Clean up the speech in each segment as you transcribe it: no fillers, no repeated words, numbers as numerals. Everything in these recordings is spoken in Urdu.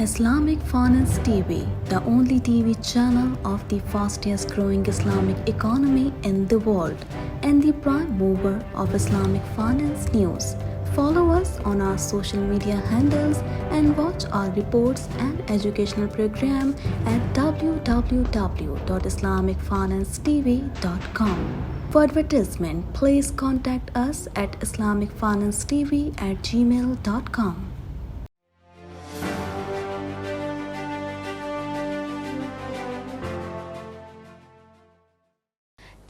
Islamic Finance TV, the only TV channel of the fastest growing Islamic economy in the world and the prime mover of Islamic finance news. Follow us on our social media handles and watch our reports and educational program at www.islamicfinancetv.com. For advertisement, please contact us at islamicfinancetv@gmail.com.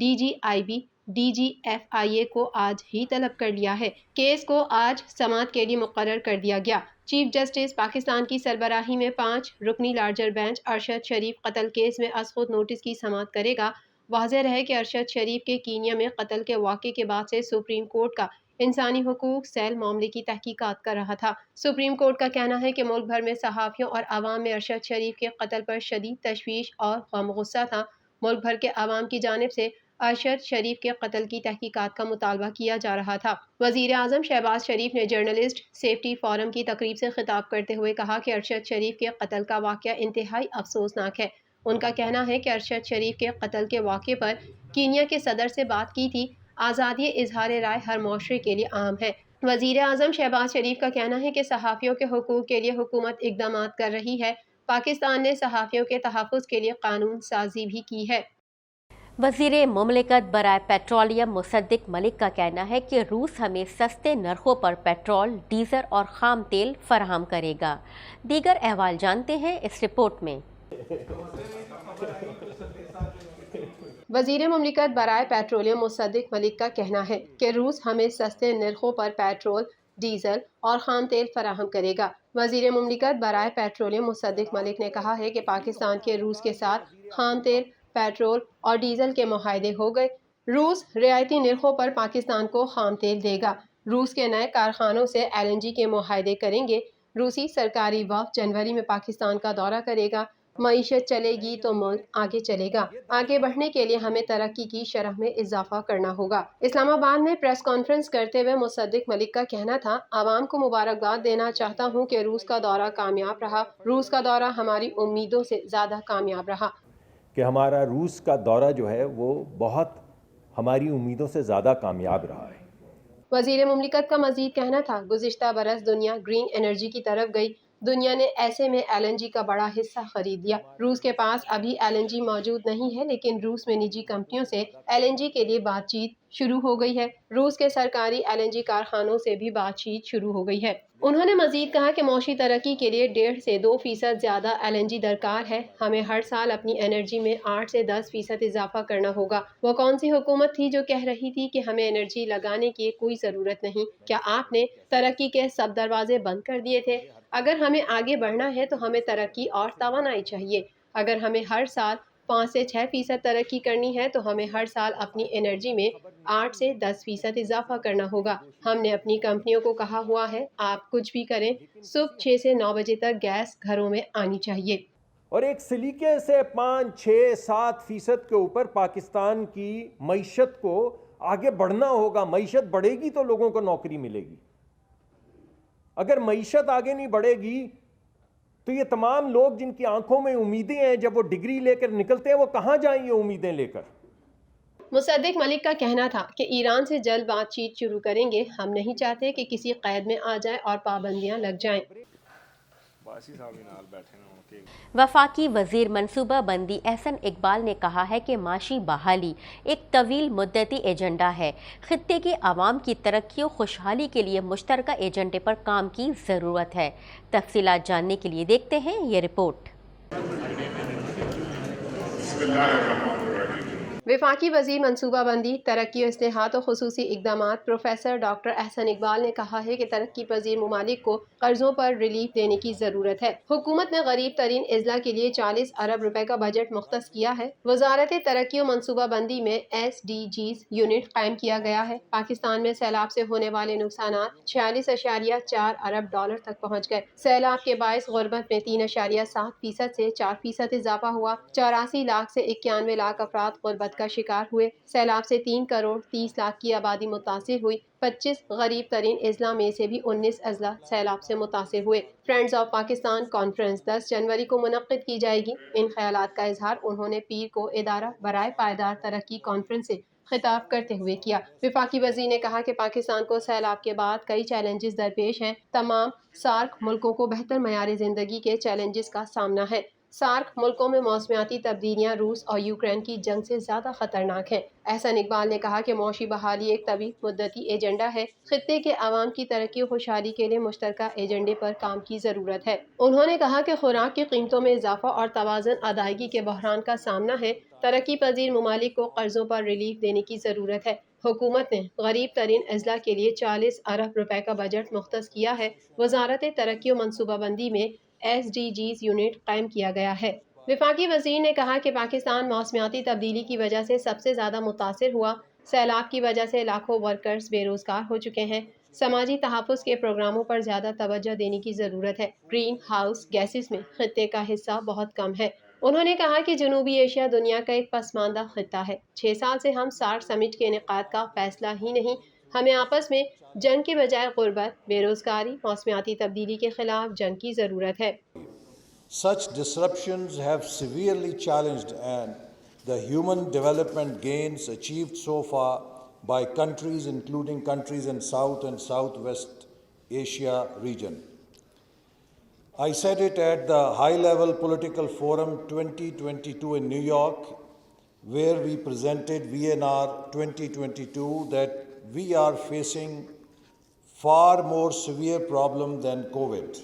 DGIB DGFIA کو آج ہی طلب کر لیا ہے۔ کیس کو آج سماعت کے لیے مقرر کر دیا گیا۔ چیف جسٹس پاکستان کی سربراہی میں 5 رکنی لارجر بینچ ارشد شریف قتل کیس میں از خود نوٹس کی سماعت کرے گا۔ واضح رہے کہ ارشد شریف کے کینیا میں قتل کے واقعے کے بعد سے سپریم کورٹ کا انسانی حقوق سیل معاملے کی تحقیقات کر رہا تھا۔ سپریم کورٹ کا کہنا ہے کہ ملک بھر میں صحافیوں اور عوام میں ارشد شریف کے قتل پر شدید تشویش اور غم غصہ تھا۔ ملک بھر کے عوام کی جانب سے ارشد شریف کے قتل کی تحقیقات کا مطالبہ کیا جا رہا تھا۔ وزیر اعظم شہباز شریف نے جرنلسٹ سیفٹی فورم کی تقریب سے خطاب کرتے ہوئے کہا کہ ارشد شریف کے قتل کا واقعہ انتہائی افسوسناک ہے۔ ان کا کہنا ہے کہ ارشد شریف کے قتل کے واقعے پر کینیا کے صدر سے بات کی تھی۔ آزادی اظہار رائے ہر معاشرے کے لیے عام ہے۔ وزیر اعظم شہباز شریف کا کہنا ہے کہ صحافیوں کے حقوق کے لیے حکومت اقدامات کر رہی ہے۔ پاکستان نے صحافیوں کے تحفظ کے لیے قانون سازی بھی کی ہے۔ وزیر مملکت برائے پیٹرولیم مصدق ملک کا کہنا ہے کہ روس ہمیں سستے نرخوں پر پیٹرول، ڈیزل اور خام تیل فراہم کرے گا۔ دیگر احوال جانتے ہیں اس رپورٹ میں۔ وزیر مملکت برائے پیٹرولیم مصدق ملک کا کہنا ہے کہ روس ہمیں سستے نرخوں پر پیٹرول، ڈیزل اور خام تیل فراہم کرے گا۔ وزیر مملکت برائے پیٹرولیم مصدق ملک نے کہا ہے کہ پاکستان کے روس کے ساتھ خام تیل، پیٹرول اور ڈیزل کے معاہدے ہو گئے۔ روس رعایتی نرخوں پر پاکستان کو خام تیل دے گا۔ روس کے نئے کارخانوں سے LNG کے معاہدے کریں گے۔ روسی سرکاری وفد جنوری میں پاکستان کا دورہ کرے گا۔ معیشت چلے گی تو ملک آگے چلے گا۔ آگے بڑھنے کے لیے ہمیں ترقی کی شرح میں اضافہ کرنا ہوگا۔ اسلام آباد میں پریس کانفرنس کرتے ہوئے مصدق ملک کا کہنا تھا، عوام کو مبارکباد دینا چاہتا ہوں کہ روس کا دورہ کامیاب رہا۔ روس کا دورہ ہماری امیدوں سے زیادہ کامیاب رہا۔ کہ ہمارا روس کا دورہ جو ہے وہ بہت ہماری امیدوں سے زیادہ کامیاب رہا ہے۔ وزیر مملکت کا مزید کہنا تھا، گزشتہ برس دنیا گرین انرجی کی طرف گئی۔ دنیا نے ایسے میں LNG کا بڑا حصہ خرید لیا۔ روس کے پاس ابھی LNG موجود نہیں ہے، لیکن روس میں نجی کمپنیوں سے LNG کے لیے بات چیت شروع ہو گئی ہے۔ روس کے سرکاری LNG کارخانوں سے بھی بات چیت شروع ہو گئی ہے۔ انہوں نے مزید کہا کہ معاشی ترقی کے لیے 1.5 سے 2% زیادہ LNG درکار ہے۔ ہمیں ہر سال اپنی انرجی میں 8 سے 10% اضافہ کرنا ہوگا۔ وہ کون سی حکومت تھی جو کہہ رہی تھی کہ ہمیں انرجی لگانے کی کوئی ضرورت نہیں؟ کیا آپ نے ترقی کے سب دروازے بند کر دیے تھے؟ اگر ہمیں آگے بڑھنا ہے تو ہمیں ترقی اور توانائی چاہیے۔ اگر ہمیں ہر سال 5 سے 6% ترقی کرنی ہے تو ہمیں ہر سال اپنی انرجی میں 8 سے 10% اضافہ کرنا ہوگا۔ ہم نے اپنی کمپنیوں کو کہا ہوا ہے، آپ کچھ بھی کریں، صبح 6 سے 9 بجے تک گیس گھروں میں آنی چاہیے۔ اور ایک سلیقے سے 5, 6, 7% کے اوپر پاکستان کی معیشت کو آگے بڑھنا ہوگا۔ معیشت بڑھے گی تو لوگوں کو نوکری ملے گی۔ اگر معیشت آگے نہیں بڑھے گی تو یہ تمام لوگ جن کی آنکھوں میں امیدیں ہیں، جب وہ ڈگری لے کر نکلتے ہیں وہ کہاں جائیں یہ امیدیں لے کر؟ مصدق ملک کا کہنا تھا کہ ایران سے جلد بات چیت شروع کریں گے۔ ہم نہیں چاہتے کہ کسی قید میں آ جائیں اور پابندیاں لگ جائیں۔ وفاقی وزیر منصوبہ بندی احسن اقبال نے کہا ہے کہ معاشی بحالی ایک طویل مدتی ایجنڈا ہے۔ خطے کے عوام کی ترقی و خوشحالی کے لیے مشترکہ ایجنڈے پر کام کی ضرورت ہے۔ تفصیلات جاننے کے لیے دیکھتے ہیں یہ رپورٹ۔ وفاقی وزیر منصوبہ بندی، ترقی و اصلاحات و خصوصی اقدامات پروفیسر ڈاکٹر احسن اقبال نے کہا ہے کہ ترقی پذیر ممالک کو قرضوں پر ریلیف دینے کی ضرورت ہے۔ حکومت نے غریب ترین اضلاع کے لیے 40 ارب روپے کا بجٹ مختص کیا ہے۔ وزارت ترقی و منصوبہ بندی میں SDGs یونٹ قائم کیا گیا ہے۔ پاکستان میں سیلاب سے ہونے والے نقصانات 46.4 ارب ڈالر تک پہنچ گئے۔ سیلاب کے باعث غربت میں 3.7% سے 4% اضافہ ہوا۔ 84 لاکھ سے 91 لاکھ افراد غربت کا شکار ہوئے۔ سیلاب سے 3 کروڑ 30 لاکھ کی آبادی متاثر ہوئی۔ 25 غریب ترین اضلاع میں سے بھی 19 اضلاع سیلاب سے متاثر ہوئے۔ فرینڈز آف پاکستان کانفرنس 10 جنوری کو منعقد کی جائے گی۔ ان خیالات کا اظہار انہوں نے پیر کو ادارہ برائے پائیدار ترقی کانفرنس سے خطاب کرتے ہوئے کیا۔ وفاقی وزیر نے کہا کہ پاکستان کو سیلاب کے بعد کئی چیلنجز درپیش ہیں۔ تمام سارک ملکوں کو بہتر معیار زندگی کے چیلنجز کا سامنا ہے۔ سارک ملکوں میں موسمیاتی تبدیلیاں روس اور یوکرین کی جنگ سے زیادہ خطرناک ہیں۔ احسن اقبال نے کہا کہ معاشی بحالی ایک طویل مدتی ایجنڈا ہے۔ خطے کے عوام کی ترقی و خوشحالی کے لیے مشترکہ ایجنڈے پر کام کی ضرورت ہے۔ انہوں نے کہا کہ خوراک کی قیمتوں میں اضافہ اور توازن ادائیگی کے بحران کا سامنا ہے۔ ترقی پذیر ممالک کو قرضوں پر ریلیف دینے کی ضرورت ہے۔ حکومت نے غریب ترین اضلاع کے لیے 40 ارب روپے کا بجٹ مختص کیا ہے۔ وزارت ترقی و منصوبہ بندی میں SDGs یونٹ قائم کیا گیا ہے۔ وفاقی وزیر نے کہا کہ پاکستان موسمیاتی تبدیلی کی وجہ سے سب سے زیادہ متاثر ہوا۔ سیلاب کی وجہ سے لاکھوں ورکرز بے روزگار ہو چکے ہیں۔ سماجی تحفظ کے پروگراموں پر زیادہ توجہ دینے کی ضرورت ہے۔ گرین ہاؤس گیسز میں خطے کا حصہ بہت کم ہے۔ انہوں نے کہا کہ جنوبی ایشیا دنیا کا ایک پسماندہ خطہ ہے۔ 6 سال سے ہم سارک سمٹ کے انعقاد کا فیصلہ ہی نہیں، ہمیں آپس میں جنگ کے بجائے غربت، بے روزگاری، موسمیاتی تبدیلی کے خلاف جنگ کی ضرورت ہے۔ Such disruptions have severely challenged and the human development gains achieved so far by countries, including countries in South and Southwest Asia region. I said it at the High-Level Political Forum 2022 in New York, where we presented VNR 2022, that we are facing far more severe problem than COVID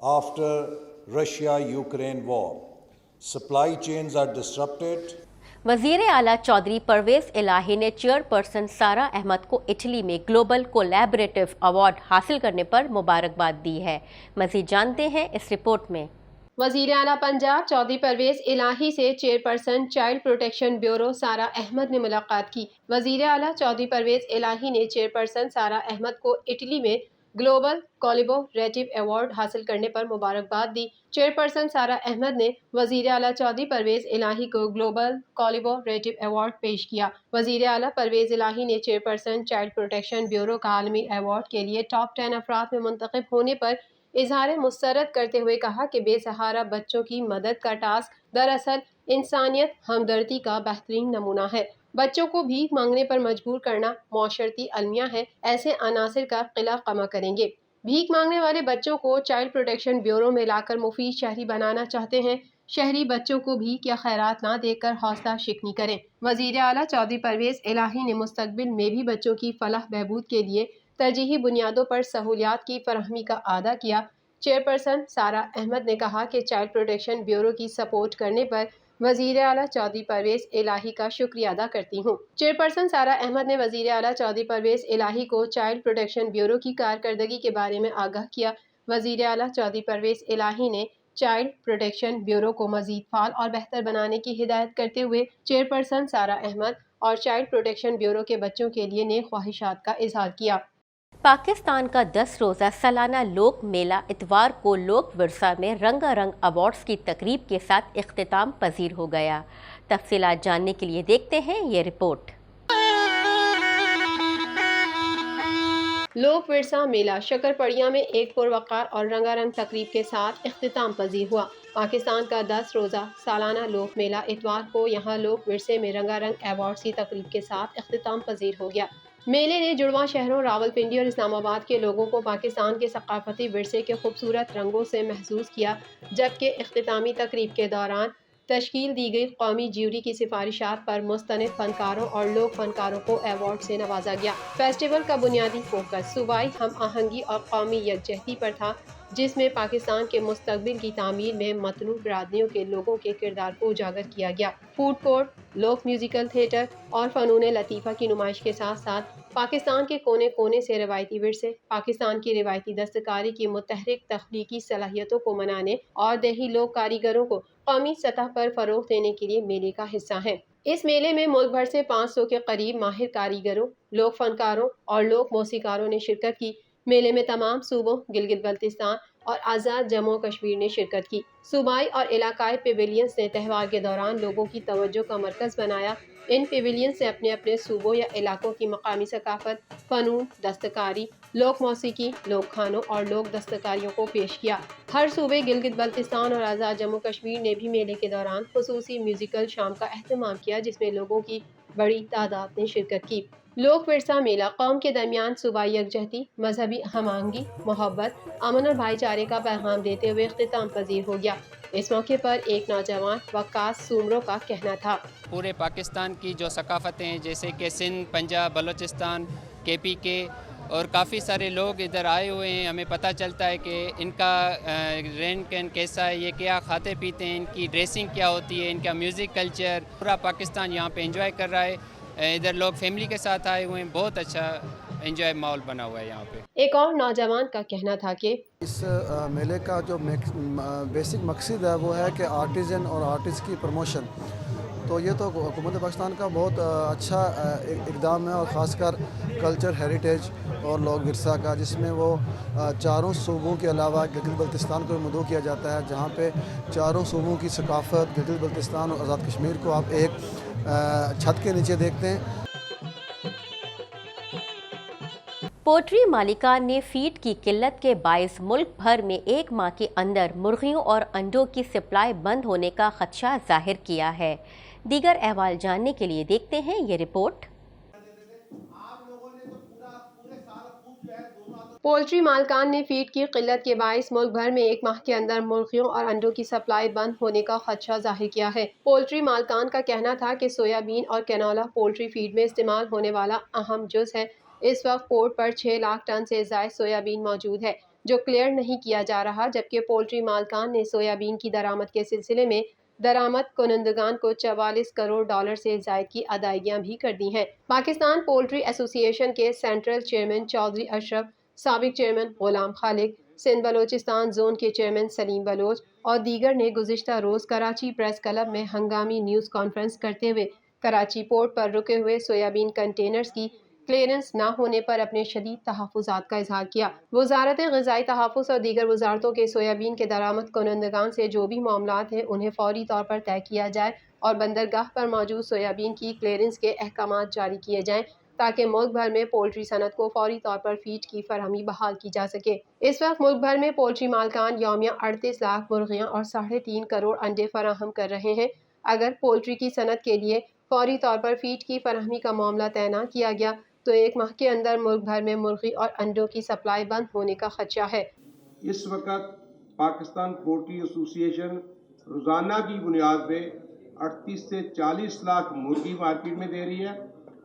after Russia-Ukraine war. Supply chains are disrupted. وزیر اعلیٰ چودھری پرویز الہی نے چیئرپرسن سارہ احمد کو اٹلی میں گلوبل کولیبریٹو ایوارڈ حاصل کرنے پر مبارکباد دی ہے۔ مزید جانتے ہیں اس رپورٹ میں۔ وزیر اعلیٰ پنجاب چودھری پرویز الہی سے chairperson child protection bureau Sara Ahmed نے ملاقات کی۔ وزیر اعلیٰ چودھری پرویز الہی نے چیئرپرسن سارہ احمد کو اٹلی میں گلوبل کولیبریٹو ایوارڈ حاصل کرنے پر مبارکباد دی۔ چیئرپرسن سارہ احمد نے وزیر اعلیٰ چودھری پرویز الہی کو گلوبل کولیبریٹو ایوارڈ پیش کیا۔ وزیر اعلیٰ پرویز الہی نے چیئرپرسن چائلڈ پروٹیکشن بیورو کا عالمی ایوارڈ کے لیے ٹاپ 10 افراد میں منتخب ہونے پر اظہار مسرت کرتے ہوئے کہا کہ بے سہارا بچوں کی مدد کا ٹاسک دراصل انسانیت ہمدردی کا بہترین نمونہ ہے۔ بچوں کو بھیک مانگنے پر مجبور کرنا معاشرتی المیہ ہے۔ ایسے عناصر کا قلع قمع کریں گے۔ بھیک مانگنے والے بچوں کو چائلڈ پروٹیکشن بیورو میں لا کر مفید شہری بنانا چاہتے ہیں۔ شہری بچوں کو بھیک یا خیرات نہ دے کر حوصلہ شکنی کریں۔ وزیر اعلیٰ چودھری پرویز الہی نے مستقبل میں بھی بچوں کی فلاح بہبود کے لیے ترجیحی بنیادوں پر سہولیات کی فراہمی کا اعادہ کیا۔ چیئرپرسن سارہ احمد نے کہا کہ چائلڈ پروٹیکشن بیورو کی سپورٹ کرنے پر وزیر اعلیٰ چودھری پرویز الہی کا شکریہ ادا کرتی ہوں۔ چیئرپرسن سارہ احمد نے وزیر اعلیٰ چودھری پرویز الہی کو چائلڈ پروٹیکشن بیورو کی کارکردگی کے بارے میں آگاہ کیا۔ وزیر اعلیٰ چودھری پرویز الہی نے چائلڈ پروٹیکشن بیورو کو مزید فعال اور بہتر بنانے کی ہدایت کرتے ہوئے چیئرپرسن سارہ احمد اور چائلڈ پروٹیکشن بیورو کے بچوں کے لیے نیک خواہشات کا اظہار کیا۔ پاکستان کا 10 روزہ سالانہ لوک میلہ اتوار کو لوک ورثہ میں رنگا رنگ ایوارڈز کی تقریب کے ساتھ اختتام پذیر ہو گیا۔ تفصیلات جاننے کے لیے دیکھتے ہیں یہ رپورٹ۔ لوک ورثہ میلہ شکرپڑیا میں ایک پروقار اور رنگا رنگ تقریب کے ساتھ اختتام پذیر ہوا۔ پاکستان کا 10 روزہ سالانہ لوک میلہ اتوار کو یہاں لوک ورثے میں رنگا رنگ ایوارڈز کی تقریب کے ساتھ اختتام پذیر ہو گیا۔ میلے نے جڑواں شہروں راولپنڈی اور اسلام آباد کے لوگوں کو پاکستان کے ثقافتی ورثے کے خوبصورت رنگوں سے محظوظ کیا، جبکہ اختتامی تقریب کے دوران تشکیل دی گئی قومی جیوری کی سفارشات پر مستند فنکاروں اور لوک فنکاروں کو ایوارڈ سے نوازا گیا۔ فیسٹیول کا بنیادی فوکس صوبائی ہم آہنگی اور قومی یکجہتی پر تھا، جس میں پاکستان کے مستقبل کی تعمیر میں متنوع برادریوں کے لوگوں کے کردار کو اجاگر کیا گیا۔ فوڈ کورٹ، لوک میوزیکل تھیٹر اور فنون لطیفہ کی نمائش کے ساتھ ساتھ پاکستان کے کونے کونے سے روایتی ورثے، پاکستان کی روایتی دستکاری کی متحرک تخلیقی صلاحیتوں کو منانے اور دیہی لوک کاریگروں کو قومی سطح پر فروغ دینے کے لیے میلے کا حصہ ہیں۔ اس میلے میں ملک بھر سے 500 کے قریب ماہر کاریگروں، لوک فنکاروں اور لوک موسیقاروں نے شرکت کی۔ میلے میں تمام صوبوں، گلگت بلتستان اور آزاد جموں و کشمیر نے شرکت کی۔ صوبائی اور علاقائی پیویلینز نے تہوار کے دوران لوگوں کی توجہ کا مرکز بنایا۔ ان پیویلینز سے اپنے اپنے صوبوں یا علاقوں کی مقامی ثقافت، فنون، دستکاری، لوک موسیقی، لوک کھانوں اور لوک دستکاریوں کو پیش کیا۔ ہر صوبے گلگت بلتستان اور آزاد جموں کشمیر نے بھی میلے کے دوران خصوصی میوزیکل شام کا اہتمام کیا، جس میں لوگوں کی بڑی تعداد نے شرکت کی۔ لوک ورثہ میلہ قوم کے درمیان صوبائی یکجہتی، مذہبی ہم آہنگی، محبت، امن اور بھائی چارے کا پیغام دیتے ہوئے اختتام پذیر ہو گیا۔ اس موقع پر ایک نوجوان وقاص سومرو کا کہنا تھا، پورے پاکستان کی جو ثقافتیں ہیں جیسے کہ سندھ، پنجاب، بلوچستان، KPK اور کافی سارے لوگ ادھر آئے ہوئے ہیں، ہمیں پتہ چلتا ہے کہ ان کا رہن کہن کیسا ہے، یہ کیا کھاتے پیتے ہیں، ان کی ڈریسنگ کیا ہوتی ہے، ان کا میوزک کلچر، پورا پاکستان یہاں پہ انجوائے کر رہا ہے۔ ادھر لوگ فیملی کے ساتھ آئے ہوئے ہیں، بہت اچھا انجوائے ماحول بنا ہوا ہے یہاں پہ۔ ایک اور نوجوان کا کہنا تھا کہ اس میلے کا جو بیسک مقصد ہے وہ ہے کہ آرٹیزن اور آرٹسٹ کی پروموشن، تو یہ تو حکومت پاکستان کا بہت اچھا اقدام ہے، اور خاص کر کلچر ہیریٹیج اور لوک ورثہ کا، جس میں وہ چاروں صوبوں کے علاوہ گلگت بلتستان کو بھی مدعو کیا جاتا ہے، جہاں پہ چاروں صوبوں کی ثقافت گلگت بلتستان اور آزاد کشمیر کو آپ ایک چھت کے نیچے دیکھتے ہیں۔ پولٹری مالکان نے فیڈ کی قلت کے باعث ملک بھر میں ایک ماہ کے اندر مرغیوں اور انڈوں کی سپلائی بند ہونے کا خدشہ ظاہر کیا ہے۔ دیگر احوال جاننے کے لیے دیکھتے ہیں یہ رپورٹ۔ پولٹری مالکان نے فیڈ کی قلت کے باعث ملک بھر میں ایک ماہ کے اندر مرغیوں اور انڈوں کی سپلائی بند ہونے کا خدشہ ظاہر کیا ہے۔ پولٹری مالکان کا کہنا تھا کہ سویا بین اور کینولا پولٹری فیڈ میں استعمال ہونے والا اہم جز ہے۔ اس وقت پورٹ پر 6 لاکھ ٹن سے زائد سویا بین موجود ہے جو کلیئر نہیں کیا جا رہا، جبکہ پولٹری مالکان نے سویا بین کی درآمد کے سلسلے میں درآمد کنندگان کو 44 کروڑ ڈالر سے زائد کی ادائیگیاں بھی کر دی ہیں۔ پاکستان پولٹری ایسوسی ایشن کے سینٹرل چیئرمین چودھری اشرف، سابق چیئرمین غلام خالق، سندھ بلوچستان زون کے چیئرمین سلیم بلوچ اور دیگر نے گزشتہ روز کراچی پریس کلب میں ہنگامی نیوز کانفرنس کرتے ہوئے کراچی پورٹ پر رکے ہوئے سویابین کنٹینرز کی کلیئرنس نہ ہونے پر اپنے شدید تحفظات کا اظہار کیا۔ وزارت غذائی تحفظ اور دیگر وزارتوں کے سویابین کے درآمد کنندگان سے جو بھی معاملات ہیں انہیں فوری طور پر طے کیا جائے اور بندرگاہ پر موجود سویابین کی کلیئرنس کے احکامات جاری کیے جائیں تاکہ ملک بھر میں پولٹری صنعت کو فوری طور پر فیڈ کی فراہمی بحال کی جا سکے۔ اس وقت ملک بھر میں پولٹری مالکان یومیہ 38 لاکھ مرغیاں اور 3.5 کروڑ انڈے فراہم کر رہے ہیں۔ اگر پولٹری کی صنعت کے لیے فوری طور پر فیڈ کی فراہمی کا معاملہ طے نہ کیا گیا تو ایک ماہ کے اندر ملک بھر میں مرغی اور انڈوں کی سپلائی بند ہونے کا خدشہ ہے۔ اس وقت پاکستان پولٹری ایسوسی ایشن روزانہ کی بنیاد پہ 38 سے 40 لاکھ مرغی مارکیٹ میں دے رہی ہے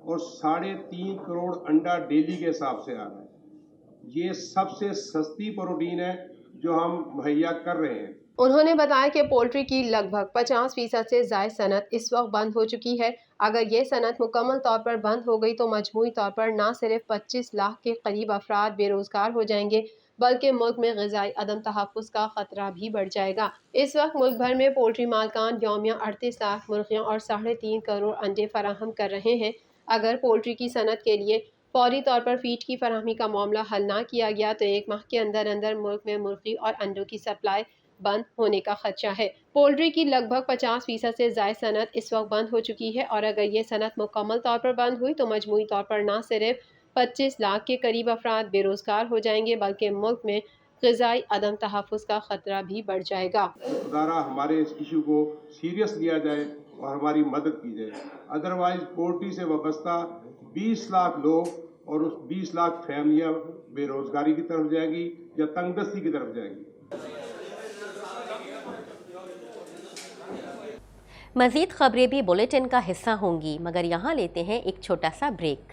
اور 3.5 کروڑ انڈا ڈیلی کے حساب سے آ رہا ہے۔ یہ سب سے سستی پروٹین ہے جو ہم مہیا کر رہے ہیں۔ انہوں نے بتایا کہ پولٹری کی لگ بھگ 50% سے زائد صنعت اس وقت بند ہو چکی ہے۔ اگر یہ صنعت مکمل طور پر بند ہو گئی تو مجموعی طور پر نہ صرف 25 لاکھ کے قریب افراد بے روزگار ہو جائیں گے بلکہ ملک میں غذائی عدم تحفظ کا خطرہ بھی بڑھ جائے گا۔ اس وقت ملک بھر میں پولٹری مالکان یومیہ 38 لاکھ مرغیاں اور 3.5 کروڑ انڈے فراہم کر رہے ہیں۔ اگر پولٹری کی صنعت کے لیے فوری طور پر فیڈ کی فراہمی کا معاملہ حل نہ کیا گیا تو ایک ماہ کے اندر اندر ملک میں مرغی اور انڈوں کی سپلائی بند ہونے کا خدشہ ہے۔ پولٹری کی لگ بھگ 50% سے زائد صنعت اس وقت بند ہو چکی ہے اور اگر یہ صنعت مکمل طور پر بند ہوئی تو مجموعی طور پر نہ صرف 25 لاکھ کے قریب افراد بے روزگار ہو جائیں گے بلکہ ملک میں غذائی عدم تحفظ کا خطرہ بھی بڑھ جائے گا۔ خدارہ ہمارے اس ایشو کو سیریس لیا جائے اور ہماری مدد کی جائے، ادروائز پولٹری سے وابستہ 20 لاکھ لوگ اور اس 20 لاکھ فیملیاں بے روزگاری کی طرف جائیں گی یا تنگ دستی کی طرف جائیں گی۔ مزید خبریں بھی بلیٹن کا حصہ ہوں گی مگر یہاں لیتے ہیں ایک چھوٹا سا بریک۔